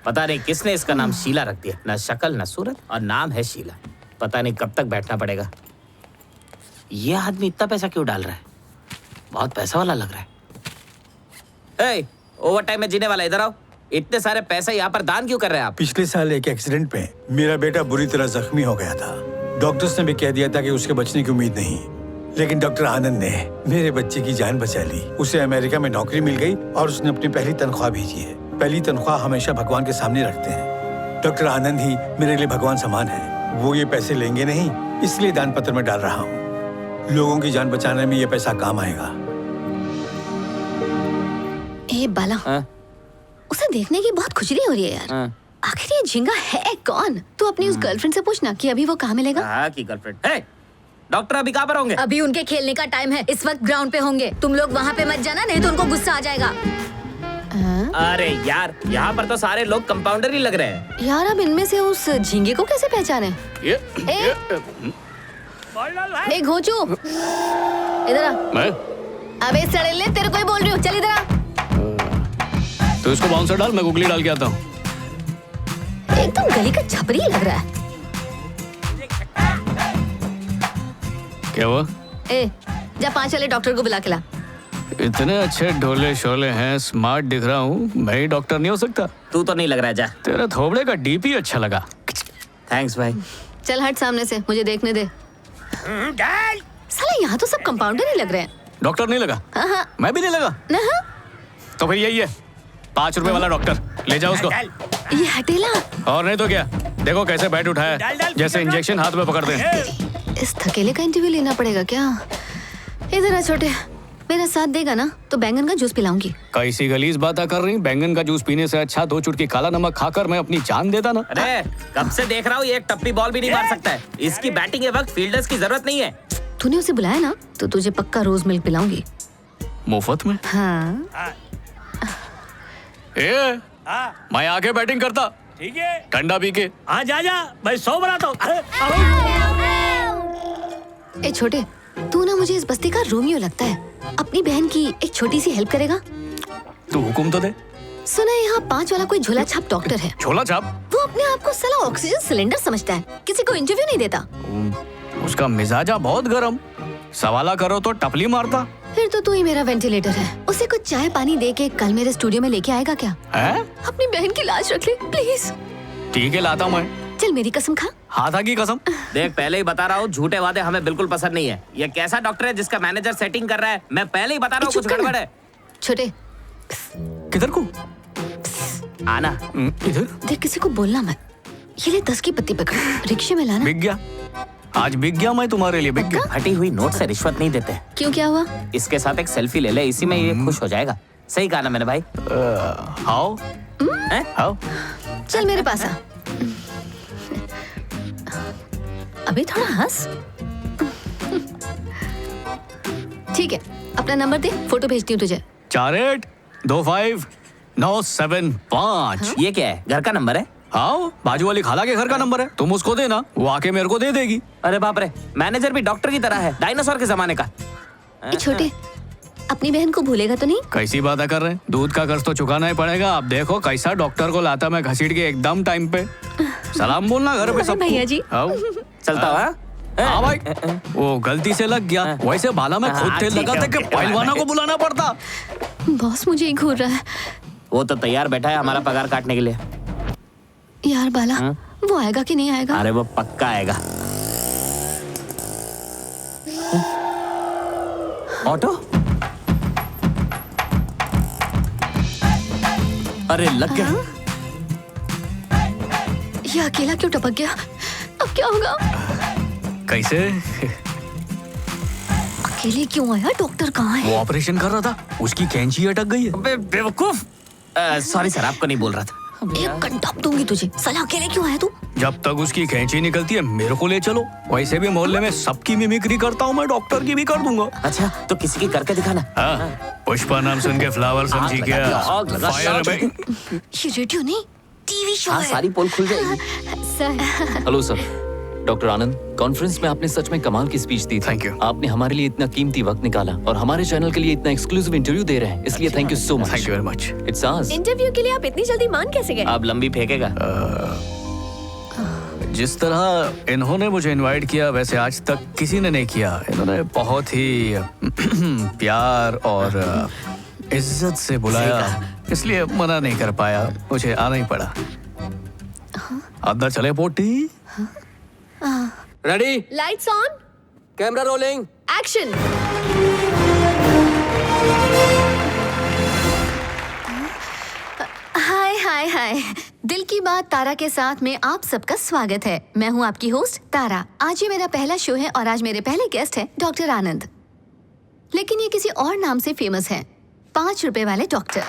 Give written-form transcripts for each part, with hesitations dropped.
पता नहीं किसने इसका नाम शीला रख दिया, ना शक्ल ना सूरत और नाम है शीला। पता नहीं कब तक बैठना पड़ेगा। ये आदमी इतना पैसा क्यों डाल रहा है? बहुत पैसा वाला लग रहा है। ओवर टाइम में जीने वाला, इधर आओ। इतने सारे पैसे यहाँ पर दान क्यों कर रहे हैं आप? पिछले साल एक एक्सीडेंट में मेरा बेटा बुरी तरह जख्मी हो गया था। डॉक्टर्स ने भी कह दिया था कि उसके बचने की उम्मीद नहीं, लेकिन डॉक्टर आनंद ने मेरे बच्चे की जान बचा ली। उसे अमेरिका में नौकरी मिल गई और उसने अपनी पहली तनख्वाह भेजी है। पहली तनख्वाह हमेशा भगवान के सामने रखते हैं। डॉक्टर आनंद ही मेरे लिए भगवान समान है। वो ये पैसे लेंगे नहीं, इसलिए दान पत्र में डाल रहा हूँ। लोगों की जान बचाने में ये पैसा काम आएगा। ए बाला, उसे देखने की बहुत खुजली हो रही है यार। आखिर ये झिंगा है कौन? तू अपनी उस गर्लफ्रेंड से पूछना कि अभी वो कहाँ मिलेगा। हाँ की गर्लफ्रेंड है। डॉक्टर अभी कहाँ पर होंगे? अभी उनके खेलने का टाइम है, इस वक्त ग्राउंड पे होंगे। तुम लोग वहाँ पे मत जाना, नहीं तो उनको गुस्सा आ जाएगा। अरे यार, यहाँ पर तो सारे लोग कंपाउंडर ही लग रहे हैं। यार अब इनमें से उस झींगे को कैसे पहचाने? घोंचू, इधर आ। मैं? अबे सड़ेले, तेरे को ही बोल रही हूँ, चल इधर आ। तो इसको बाउंसर डाल, मैं गुगली डाल के आता हूँ। एकदम गली का छपरी लग रहा है। क्या हुआ? जा 5 वाले डॉक्टर को बुला के ला। इतने अच्छे ढोले शोले हैं, स्मार्ट दिख रहा हूँ, मैं ही डॉक्टर नहीं हो सकता? तू तो नहीं लग रहा है, जा। तेरा थोबड़े का डीपी अच्छा लगा। थैंक्स भाई। चल हट सामने से, मुझे देखने दे। साला यहाँ तो सब कंपाउंडर ही लग रहे हैं। डॉक्टर नहीं लगा? हाँ। मैं भी नहीं लगा। तो फिर यही है, 5 रुपए वाला डॉक्टर। ले जाओ उसको। ये हटेला। और नहीं तो क्या, देखो कैसे बैठ उठाया, जैसे इंजेक्शन हाथ में पकड़ते हैं। इस थकेले का इंटरव्यू लेना पड़ेगा क्या? इधर आ छोटे, मेरा साथ देगा ना तो बैंगन का जूस पिलाऊंगी। कैसी गलीज बातें कर रही? बैंगन का जूस पीने से अच्छा 2 चुटकी काला नमक खाकर मैं अपनी जान देता ना। अरे कब से देख रहा हूँ, ये एक टप्पी बॉल भी नहीं मार सकता है। इसकी बैटिंग के वक्त फील्डर्स की जरूरत नहीं है। तूने उसे बुलाया ना, तो तुझे पक्का रोज मिल्क पिलाऊंगी। मुफ्त में? हाँ। मैं आके बैटिंग करता, ठीक है, ठंडा पी के। हाँ जा, मैं 100 बनाता हूँ। ए छोटे, तू ना मुझे इस बस्ती का रोमियो लगता है। अपनी बहन की एक छोटी सी हेल्प करेगा? तू हुक्म तो दे। सुना है यहाँ 5 वाला कोई झोला छाप डॉक्टर है। झोला छाप? वो अपने आप को साला ऑक्सीजन सिलेंडर समझता है, किसी को इंटरव्यू नहीं देता। उसका मिजाजा बहुत गरम, सवाला करो तो टपली मारता। फिर तो तू ही मेरा वेंटिलेटर है। उसे कुछ चाय पानी दे के कल मेरे स्टूडियो में लेके आएगा क्या? है? अपनी बहन की लाश रख ले प्लीज। ठीक है, लाता मैं। चल मेरी कसम खा। हाथा की कसम। देख पहले ही बता रहा हूँ, झूठे वादे हमें बिल्कुल पसंद नहीं है। ये कैसा डॉक्टर है जिसका मैनेजर सेटिंग कर रहा है? मैं पहले ही बता रहा हूँ कुछ गड़बड़ है। छोटे, किधर को आना? इधर। देख किसी को बोलना मत। ये ले 10 की पत्ती पकड़, रिक्शे में लाना। बिक गया, आज बिक गया मैं तुम्हारे लिए, बिक गया। हटी हुई नोट से रिश्वत नहीं देते। क्यों, क्या हुआ? इसके साथ एक सेल्फी ले ले, इसी में ये खुश हो जाएगा। सही कहा ना मैंने भाई? आओ आओ। चल मेरे पास आ। अभी थोड़ा हंस। ठीक है, अपना नंबर दे, फोटो भेजती हूँ तुझे। 48259775। ये क्या है? घर का नंबर है? आओ, बाजू वाली खाला के घर का नंबर है, तुम उसको देना, वो आके मेरे को दे देगी। अरे बाप रे, मैनेजर भी डॉक्टर की तरह है, डायनासोर के जमाने का। छोटे, अपनी बहन को भूलेगा तो नहीं? कैसी बातें कर रहे हैं? दूध का कर्ज तो चुकाना ही पड़ेगा। आप देखो कैसा डॉक्टर को लाता मैं घसीट के एकदम टाइम पे। सलाम बोलना घर पे सब। भैया जी। आओ। चलता हुआ। हाँ भाई, वो गलती से लग गया, वैसे बाला में खुद तेल लगा था कि पहलवाना को बुलाना पड़ता। बॉस मुझे ही घूर रहा है। वो तो तैयार बैठा है हमारा पगार काटने के लिए। यार बाला, वो आएगा कि नहीं आएगा? अरे वो पक्का आएगा। ऑटो? अरे लग गया। ये अकेला क्यों टपक गया? अब क्या होगा? कैसे? अकेले क्यों आया? डॉक्टर कहाँ है? वो ऑपरेशन कर रहा था, उसकी कैंची अटक गई है। अबे बेवकूफ। सॉरी सर, आपको नहीं बोल रहा था। एक घंटा दूंगी तुझे। साला अकेले क्यों आया तू? जब तक उसकी कैंची निकलती है मेरे को ले चलो। वैसे भी मोहल्ले में सबकी मिमिक्री करता हूँ मैं, डॉक्टर की भी कर दूंगा। अच्छा, तो किसी की करके दिखाना। हाँ, पुष्पा नाम सुन के फ्लावर समझी क्या? आग लगा, फायर है भाई। ये रेडियो नहीं, टीवी शो हाँ, है। सारी पोल खुल जाएगी। सर। हेलो सर, डॉक्टर आनंद, कॉन्फ्रेंस में आपने सच में कमाल की स्पीच दी थी। Thank you. आपने हमारे लिए इतना कीमती वक्त निकाला और हमारे चैनल के लिए इतना एक्सक्लूसिव इंटरव्यू दे रहे हैं, इसलिए thank you so much. Thank you very much. It's hours. Interview के लिए आप इतनी जल्दी मान कैसे गए? अब लंबी फेंकेगा। जिस तरह इन्होंने मुझे इनवाइट किया वैसे आज तक किसी ने नहीं किया। इन्होंने बहुत ही प्यार और इज्जत से बुलाया, इसलिए मना नहीं कर पाया, मुझे आना ही पड़ा। अंदर चले potty. Ready, lights on, camera rolling, action. Hi hi hi, दिल की बात तारा के साथ में आप सबका स्वागत है। मैं हूँ आपकी होस्ट तारा। आज ये मेरा पहला शो है और आज मेरे पहले गेस्ट हैं डॉक्टर आनंद, लेकिन ये किसी और नाम से फेमस हैं, 5 रुपए वाले डॉक्टर।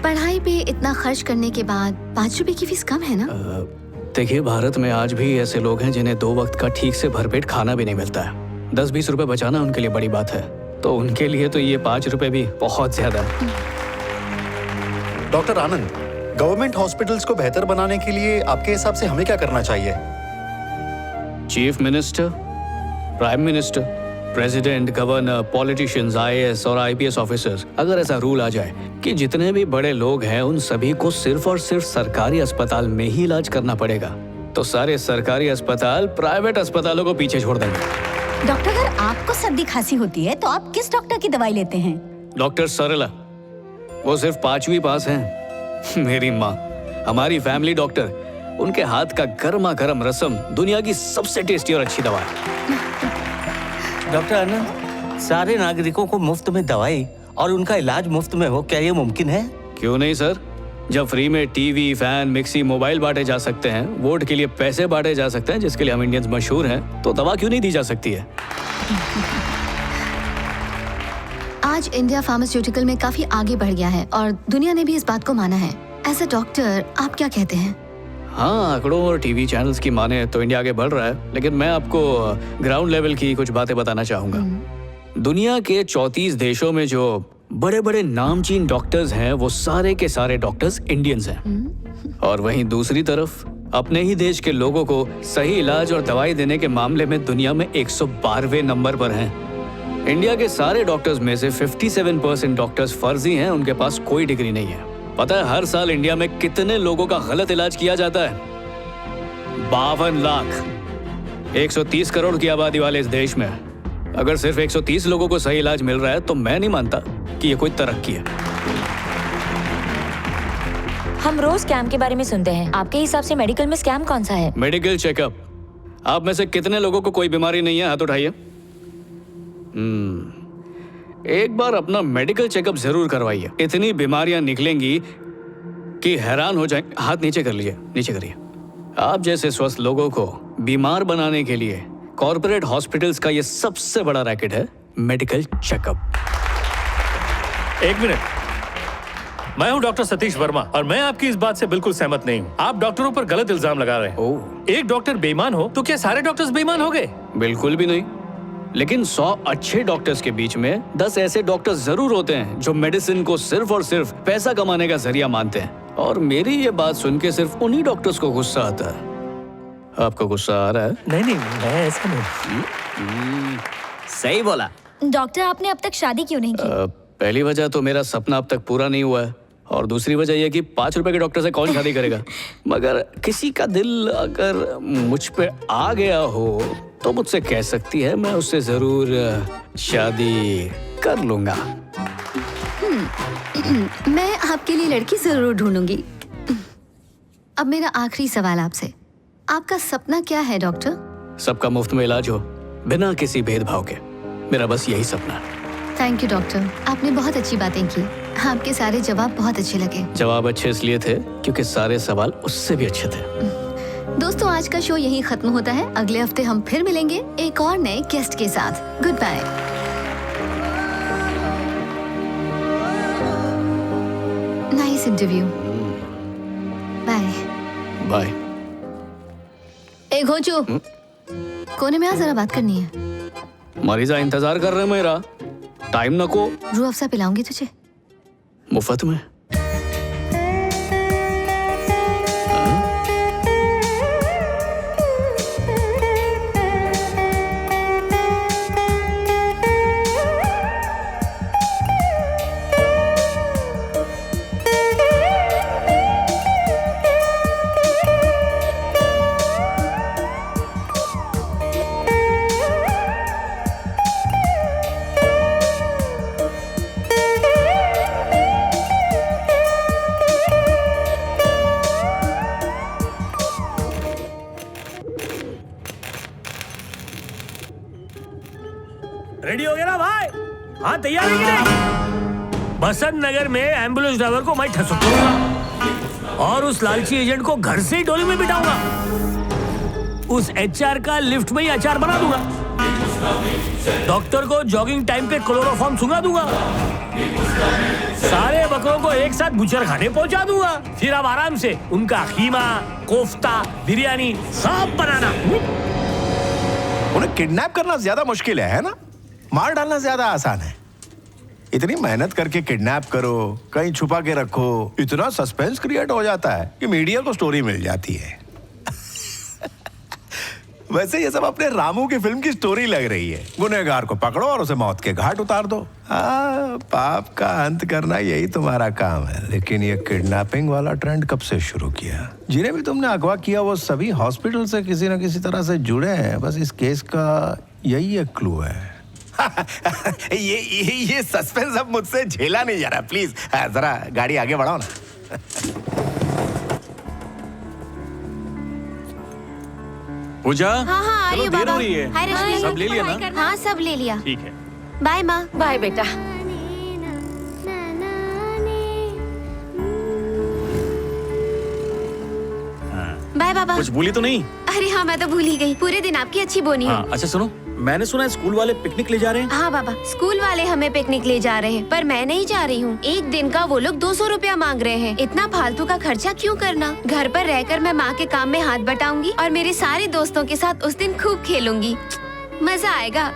पढ़ाई पे इतना खर्च करने के बाद 5 रुपए की फीस कम है ना? देखिए, भारत में आज भी ऐसे लोग हैं जिन्हें 2 वक्त का ठीक से भरपेट खाना भी नहीं मिलता है। 10-20 रुपए बचाना उनके लिए बड़ी बात है, तो उनके लिए तो ये 5 रुपए भी बहुत ज्यादा है। डॉक्टर आनंद, गवर्नमेंट हॉस्पिटल्स को बेहतर बनाने के लिए आपके हिसाब से हमें क्या करना चाहिए? Chief minister, prime minister, president, governor, politicians, IAS और आईपीएस ऑफिसर्स, अगर ऐसा रूल आ जाए कि जितने भी बड़े लोग हैं उन सभी को सिर्फ और सिर्फ सरकारी अस्पताल में ही इलाज करना पड़ेगा, तो सारे सरकारी अस्पताल प्राइवेट अस्पतालों को पीछे छोड़ देंगे। डॉक्टर, अगर आपको सर्दी खांसी होती है तो आप किस डॉक्टर की दवाई लेते हैं? डॉक्टर सरला, वो सिर्फ 5वीं पास हैं। मेरी माँ, हमारी फैमिली डॉक्टर, उनके हाथ का गर्मा गर्म रसम दुनिया की सबसे टेस्टी और अच्छी दवा है। डॉक्टर आनंद, सारे नागरिकों को मुफ्त में दवाई और उनका इलाज मुफ्त में हो, क्या ये मुमकिन है? क्यों नहीं सर, जब फ्री में टीवी, फैन, मिक्सी, मोबाइल बांटे जा सकते हैं, वोट के लिए पैसे बांटे जा सकते हैं जिसके लिए हम इंडियंस मशहूर हैं, तो दवा क्यों नहीं दी जा सकती है? आज इंडिया फार्मास्यूटिकल में काफी आगे बढ़ गया है और दुनिया ने भी इस बात को माना है। एज अ डॉक्टर आप क्या कहते हैं? हाँ, आंकड़ों और टीवी चैनल्स की माने तो इंडिया आगे बढ़ रहा है, लेकिन मैं आपको ग्राउंड लेवल की कुछ बातें बताना चाहूंगा। दुनिया के 34 देशों में जो बड़े बड़े नामचीन डॉक्टर्स हैं वो सारे के सारे डॉक्टर्स इंडियंस हैं, और वहीं दूसरी तरफ अपने ही देश के लोगों को सही इलाज और दवाई देने के मामले में दुनिया में 112वें नंबर पर हैं। इंडिया के सारे डॉक्टर्स में से 57% डॉक्टर्स फर्जी हैं, उनके पास कोई डिग्री नहीं है। पता है हर साल इंडिया में कितने लोगों का गलत इलाज किया जाता है? 52 लाख। 130 करोड़ की आबादी वाले इस देश में अगर सिर्फ 130 लोगों को सही इलाज मिल रहा है तो मैं नहीं मानता कि ये कोई तरक्की है। हम रोज स्कैम के बारे में सुनते हैं, आपके हिसाब से मेडिकल में स्कैम कौन सा है? Medical checkup. आप में से कितने लोगों को कोई बीमारी नहीं है? हाथ उठाइए। एक बार अपना मेडिकल चेकअप जरूर करवाइए, इतनी बीमारियां निकलेंगी कि हैरान हो जाएंगे। हाथ नीचे कर लीजिए, नीचे करिए। आप जैसे स्वस्थ लोगों को बीमार बनाने के लिए कॉर्पोरेट हॉस्पिटल्स का ये सबसे बड़ा रैकेट है, मेडिकल चेकअप। एक मिनट, मैं हूं डॉक्टर सतीश वर्मा और मैं आपकी इस बात से बिल्कुल सहमत नहीं हूं। आप डॉक्टरों पर गलत इल्जाम लगा रहे हैं। एक डॉक्टर बेईमान हो तो क्या सारे डॉक्टर्स बेईमान हो गए? बिल्कुल भी नहीं, लेकिन 100 अच्छे डॉक्टर्स के बीच में 10 ऐसे डॉक्टर्स जरूर होते हैं जो मेडिसिन को सिर्फ और सिर्फ पैसा कमाने का जरिया मानते हैं। और मेरी ये बात सुन के सिर्फ उन्हीं डॉक्टर्स को गुस्सा आता है। आपको गुस्सा आ रहा है? नहीं, मैं ऐसा नहीं। सही बोला। डॉक्टर, आपने अब तक शादी क्यों नहीं की? पहली वजह तो मेरा सपना अब तक पूरा नहीं हुआ है, और दूसरी वजह यह कि 5 रुपए के डॉक्टर से कौन शादी करेगा। मगर किसी का दिल अगर मुझ पे आ गया हो तो मुझसे कह सकती है, मैं उससे जरूर शादी कर लूंगा। मैं आपके लिए लड़की जरूर ढूंढूंगी। अब मेरा आखिरी सवाल आपसे, आपका सपना क्या है डॉक्टर? सबका मुफ्त में इलाज हो, बिना किसी भेदभाव के। मेरा बस यही सपना है। थैंक यू डॉक्टर, आपने बहुत अच्छी बातें की। आपके सारे जवाब बहुत अच्छे लगे। जवाब अच्छे इसलिए थे क्योंकि सारे सवाल उससे भी अच्छे थे। दोस्तों, आज का शो यहीं खत्म होता है। अगले हफ्ते हम फिर मिलेंगे एक और नए गेस्ट के साथ। Good bye. Nice interview. Bye bye. ए घोंचू, कोने में आ, जरा बात करनी है। मरीजा इंतजार कर रहे हैं मेरा, टाइम नको। रूह अफ़ज़ा पिलाऊंगी तुझे मुफ्त में। हाँ तैयार है कि नहीं? बसंत नगर में एम्बुलेंस ड्राइवर को मैं ठसकूंगा और उस लालची एजेंट को घर से ही डोली में बिठाऊंगा। उस एचआर का लिफ्ट में ही अचार बना दूंगा। डॉक्टर को जॉगिंग टाइम पे क्लोरोफॉर्म सुंघा दूंगा। सारे बकरों को एक साथ बुचर खाने पहुंचा दूंगा। फिर अब आराम से उनका खीमा, कोफ्ता, बिरयानी सब बनाना। उन्हें किडनैप करना ज्यादा मुश्किल है ना? मार डालना ज्यादा आसान है। इतनी मेहनत करके किडनैप करो, कहीं छुपा के रखो, इतना सस्पेंस क्रिएट हो जाता है कि मीडिया को स्टोरी मिल जाती है। वैसे ये सब अपने रामू की फिल्म की स्टोरी लग रही है। गुनहगार को पकड़ो और उसे मौत के घाट उतार दो। पाप का अंत करना यही तुम्हारा काम है। लेकिन ये किडनैपिंग वाला ट्रेंड कब से शुरू किया? जिन्हें भी तुमने अगवा किया वो सभी हॉस्पिटल से किसी न किसी तरह से जुड़े हैं। बस इस केस का यही एक क्लू है। ये सस्पेंस अब मुझसे झेला नहीं जा रहा। प्लीज जरा गाड़ी आगे बढ़ाओ ना। पूजा, हाँ हाँ आ रही हूँ बाबा। हाय रश्मि। सब ले लिया ना? हाँ सब ले लिया। ठीक है। बाय माँ। बाय बेटा। बाय बाबा। कुछ भूली तो नहीं? अरे हाँ मैं तो भूल ही गई। पूरे दिन आपकी अच्छी बोनी है। अच्छा सुनो, मैंने सुना है स्कूल वाले पिकनिक ले जा रहे हैं। हाँ बाबा, स्कूल वाले हमें पिकनिक ले जा रहे हैं, पर मैं नहीं जा रही हूँ। एक दिन का वो लोग 200 रुपया मांग रहे हैं। इतना फालतू का खर्चा क्यों करना? घर पर रहकर मैं माँ के काम में हाथ बटाऊंगी और मेरे सारे दोस्तों के साथ उस दिन खूब खेलूंगी। मजा आएगा।